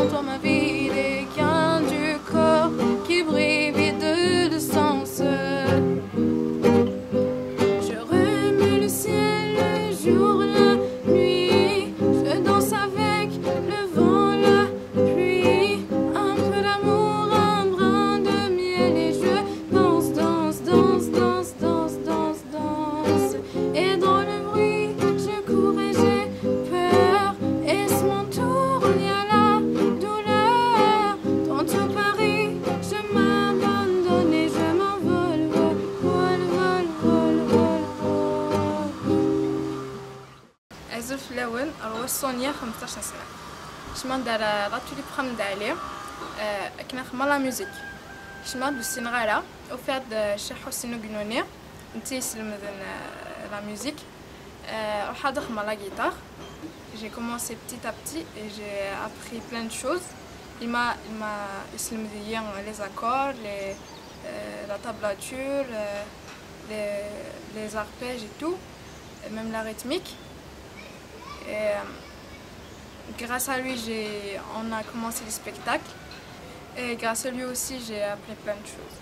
toi ma vie des gains du corps qui brille vide de sens. Je remue le ciel, le jour, la nuit. Je danse avec le vent, la pluie. Un peu d'amour, un brin de miel. Et je danse, danse, danse, danse, danse, danse, danse. Et dans le bruit, je cours et j'ai peur. Et ce mon tour, il y a la douleur. Dans tout Paris, je m'abandonne et je m'envole, vol, vol, vol, vol, vol, vol. أزول في الأول الوصونية 15 سنة. شما دار راتولي بخمد عليه كنا خما لا ميوزيك شما بالسنغالة وفات شحو سينو قنوني نتي سلمذن la musique. وحاضر خما la guitare. J'ai commencé petit à petit et j'ai appris plein de choses. Il m'a dit les accords, la tablature, les arpèges et tout, et même la rythmique. Et grâce à lui, on a commencé les spectacles. Et grâce à lui aussi, j'ai appris plein de choses.